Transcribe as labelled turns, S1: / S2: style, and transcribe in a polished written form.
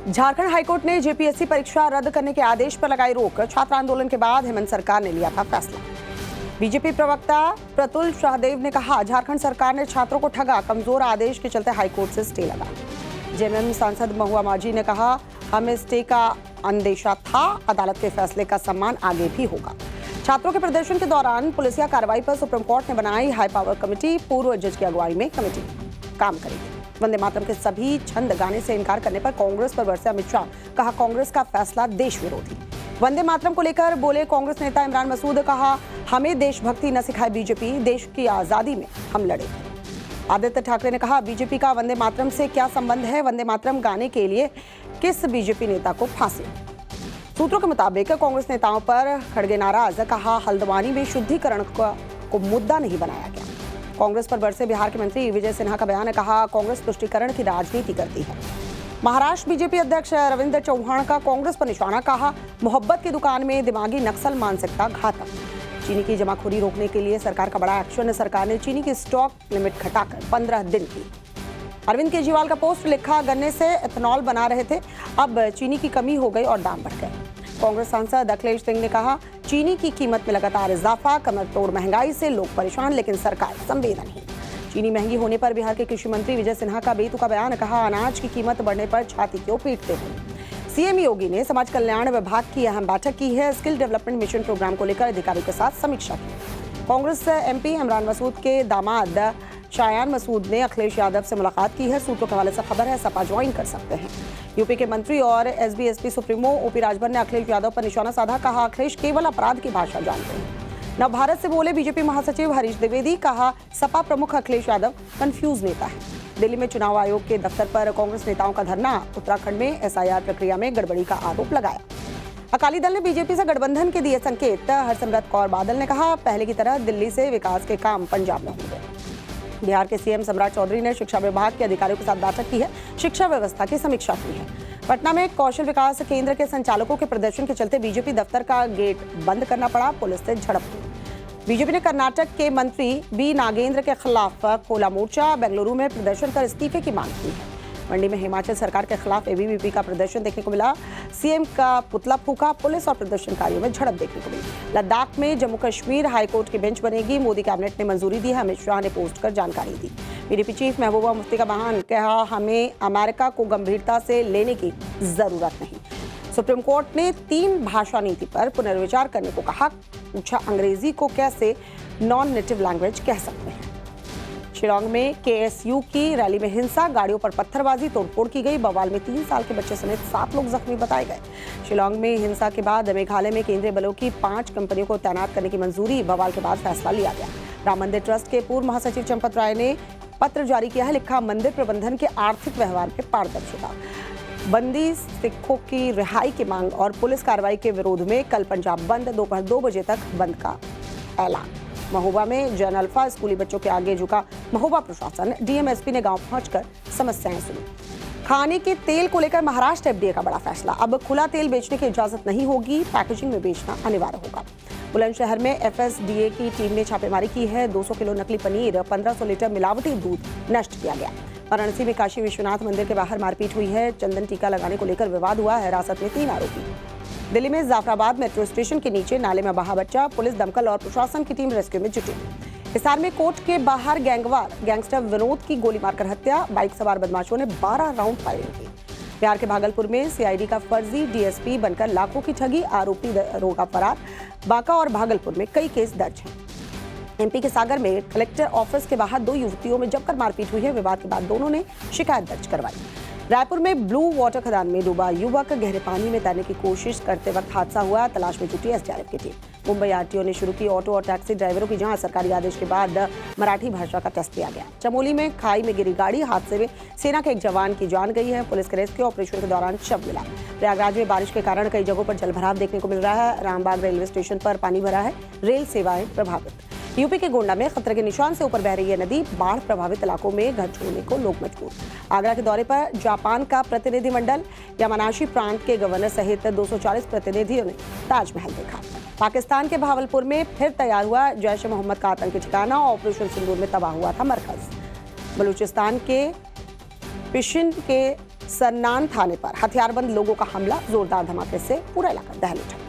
S1: Jharkhand high court ने JPSC परीक्षा रद्द करने के आदेश पर लगाई रोक। छात्र आंदोलन के बाद हेमंत सरकार ने लिया था फैसला। बीजेपी प्रवक्ता प्रतुल शाहदेव ने कहा, झारखंड सरकार ने छात्रों को ठगा, कमजोर आदेश के चलते हाईकोर्ट से स्टे लगा। जेएमएम सांसद महुआ माझी ने कहा, हमें स्टे का अंदेशा था, अदालत के फैसले का सम्मान आगे भी होगा। छात्रों के प्रदर्शन के दौरान पुलिसिया कार्रवाई पर सुप्रीम कोर्ट ने बनाई हाई पावर कमेटी। पूर्व जज की अगुवाई में कमेटी काम करेगी। वंदे मातरम के सभी छंद गाने से इनकार करने पर कांग्रेस पर बरसे अमित शाह। कहा, कांग्रेस का फैसला देश विरोधी। वंदे मातरम को लेकर बोले कांग्रेस नेता इमरान मसूद। कहा, हमें देशभक्ति न सिखाए बीजेपी, देश की आजादी में हम लड़े। आदित्य ठाकरे ने कहा, बीजेपी का वंदे मातरम से क्या संबंध है? वंदे मातरम गाने के लिए किस बीजेपी नेता को फांसी? सूत्रों के मुताबिक कांग्रेस नेताओं पर खड़गे नाराज। कहा, हल्द्वानी में शुद्धिकरण को मुद्दा नहीं बनाया गया। कांग्रेस पर बरसे बिहार के मंत्री विजय सिन्हा का बयान। कहा, कांग्रेस तुष्टीकरण की राजनीति करती है। महाराष्ट्र बीजेपी अध्यक्ष रविंद्र चौहान का कांग्रेस पर निशाना। कहा, मोहब्बत की दुकान में दिमागी नक्सल मानसिकता घातक। चीनी की जमाखोरी रोकने के लिए सरकार का बड़ा एक्शन। सरकार ने चीनी की स्टॉक लिमिट घटाकर 15 दिन की। अरविंद केजरीवाल का पोस्ट लिखा, गन्ने से एथेनॉल बना रहे थे, अब चीनी की कमी हो गई और दाम बढ़ गए। कांग्रेस सांसद अखिलेश सिंह ने कहा, चीनी की कीमत में लगातार इजाफा, कमर तोड़ महंगाई से लोग परेशान, लेकिन सरकार संवेदनहीन। चीनी महंगी होने पर बिहार के कृषि मंत्री विजय सिन्हा का बेतुका बयान। कहा, अनाज की कीमत बढ़ने पर छाती क्यों पीटते हो? सीएम योगी ने समाज कल्याण विभाग की अहम बैठक की है। स्किल डेवलपमेंट मिशन प्रोग्राम को लेकर अधिकारियों के साथ समीक्षा की। कांग्रेस एमपी इमरान मसूद के दामाद शायान मसूद ने अखिलेश यादव से मुलाकात की है। सूत्रों के हवाले से खबर है, सपा ज्वाइन कर सकते हैं। यूपी के मंत्री और एसबी-एसपी सुप्रीमो ओपी राजभर ने अखिलेश यादव पर निशाना साधा। कहा, अखिलेश केवल अपराध की भाषा जानते हैं। नव भारत से बोले बीजेपी महासचिव हरीश द्विवेदी। कहा, सपा प्रमुख अखिलेश यादव कंफ्यूज नेता है। दिल्ली में चुनाव आयोग के दफ्तर पर कांग्रेस नेताओं का धरना। उत्तराखंड में एसआईआर प्रक्रिया में गड़बड़ी का आरोप लगाया। अकाली दल ने बीजेपी से गठबंधन के दिए संकेत। हरसिमरत कौर बादल ने कहा, पहले की तरह दिल्ली से विकास के काम पंजाब में होंगे। बिहार के सीएम सम्राट चौधरी ने शिक्षा विभाग के अधिकारियों के साथ बैठक की है। शिक्षा व्यवस्था की समीक्षा की है। पटना में कौशल विकास केंद्र के संचालकों के प्रदर्शन के चलते बीजेपी दफ्तर का गेट बंद करना पड़ा। पुलिस से झड़प हुई। बीजेपी ने कर्नाटक के मंत्री बी नागेंद्र के खिलाफ खोला मोर्चा। बेंगलुरु में प्रदर्शन कर इस्तीफे की मांग की है। मंडी में हिमाचल सरकार के खिलाफ एबीवीपी का प्रदर्शन देखने को मिला। सीएम का पुतला फूका। पुलिस और प्रदर्शनकारियों में झड़प देखने को मिली। लद्दाख में जम्मू कश्मीर हाईकोर्ट की बेंच बनेगी। मोदी कैबिनेट ने मंजूरी दी है। अमित शाह ने पोस्ट कर जानकारी दी। पीडीपी चीफ महबूबा मुफ्ती का बयान। कहा, हमें अमेरिका को गंभीरता से लेने की जरूरत नहीं। सुप्रीम कोर्ट ने 3 भाषा नीति पर पुनर्विचार करने को कहा। पूछा, अंग्रेजी को कैसे नॉन नेटिव लैंग्वेज कह सकते हैं? शिलांग में केएसयू की रैली में हिंसा, गाड़ियों पर पत्थरबाजी, तोड़फोड़ की गई। बवाल में 3 साल के बच्चे समेत 7 लोग जख्मी बताए गए। शिलांग में हिंसा के बाद मेघालय में केंद्रीय बलों की 5 कंपनियों को तैनात करने की मंजूरी। बवाल के बाद फैसला लिया गया। राम मंदिर ट्रस्ट के पूर्व महासचिव चंपत राय ने पत्र जारी किया है। लिखा, मंदिर प्रबंधन के आर्थिक व्यवहार में पारदर्शिता, बंदी सिखों की रिहाई की मांग और पुलिस कार्रवाई के विरोध में कल पंजाब बंद। दोपहर 2 बजे तक बंद का ऐलान। महोबा में जन अल्फा स्कूली बच्चों के आगे झुका महोबा प्रशासन। डीएमएसपी ने गांव पहुंचकर समस्याएं सुनी। खाने के तेल को लेकर महाराष्ट्र एफडीए का बड़ा फैसला। अब खुला तेल बेचने की इजाजत नहीं होगी, पैकेजिंग में बेचना अनिवार्य होगा। बुलंदशहर में एफएसडीए की टीम ने छापेमारी की है। 200 किलो नकली पनीर, 1500 लीटर मिलावटी दूध नष्ट किया गया। वाराणसी में काशी विश्वनाथ मंदिर के बाहर मारपीट हुई है। चंदन टीका लगाने को लेकर विवाद हुआ है। हिरासत में 3 आरोपी। दिल्ली में जाफराबाद मेट्रो स्टेशन के नीचे नाले में बहा बच्चा। पुलिस, दमकल और प्रशासन की टीम रेस्क्यू में जुटी। हिसार में कोर्ट के बाहर गैंगस्टर विनोद की गोली मारकर हत्या। बाइक सवार बदमाशों ने 12 राउंड फायरिंग की। बिहार के भागलपुर में सीआईडी का फर्जी डीएसपी बनकर लाखों की ठगी, आरोपी दरोगा फरार। बांका और भागलपुर में कई केस दर्ज हैं। एमपी के सागर में कलेक्टर ऑफिस के बाहर 2 युवतियों में जमकर मारपीट हुई है। विवाद के बाद दोनों ने शिकायत दर्ज करवाई। रायपुर में ब्लू वाटर खदान में डूबा युवक, गहरे पानी में तैरने की कोशिश करते वक्त हादसा हुआ। तलाश में जुटी एसडीआरएफ की टीम। मुंबई आरटीओ ने शुरू की ऑटो और टैक्सी ड्राइवरों की जांच। सरकारी आदेश के बाद मराठी भाषा का टेस्ट लिया गया। चमोली में खाई में गिरी गाड़ी, हादसे में सेना के एक जवान की जान गई है। पुलिस के रेस्क्यू ऑपरेशन के दौरान शव मिला। प्रयागराज में बारिश के कारण कई जगहों पर जलभराव देखने को मिल रहा है। रामबाग रेलवे स्टेशन पर पानी भरा है। रेल सेवाएं प्रभावित। यूपी के गोंडा में खतरे के निशान से ऊपर बह रही है नदी। बाढ़ प्रभावित इलाकों में घर छोड़ने को लोग मजबूर। आगरा के दौरे पर जापान का प्रतिनिधिमंडल। यामानाशी प्रांत के गवर्नर सहित 240 प्रतिनिधियों ने ताजमहल देखा। पाकिस्तान के भावलपुर में फिर तैयार हुआ जैश ए मोहम्मद का आतंकी ठिकाना। ऑपरेशन सिंदूर में तबाह हुआ था मरकज। बलूचिस्तान के पिशिन के सरनान थाने पर हथियारबंद लोगों का हमला, जोरदार धमाके से पूरा इलाका दहल उठा।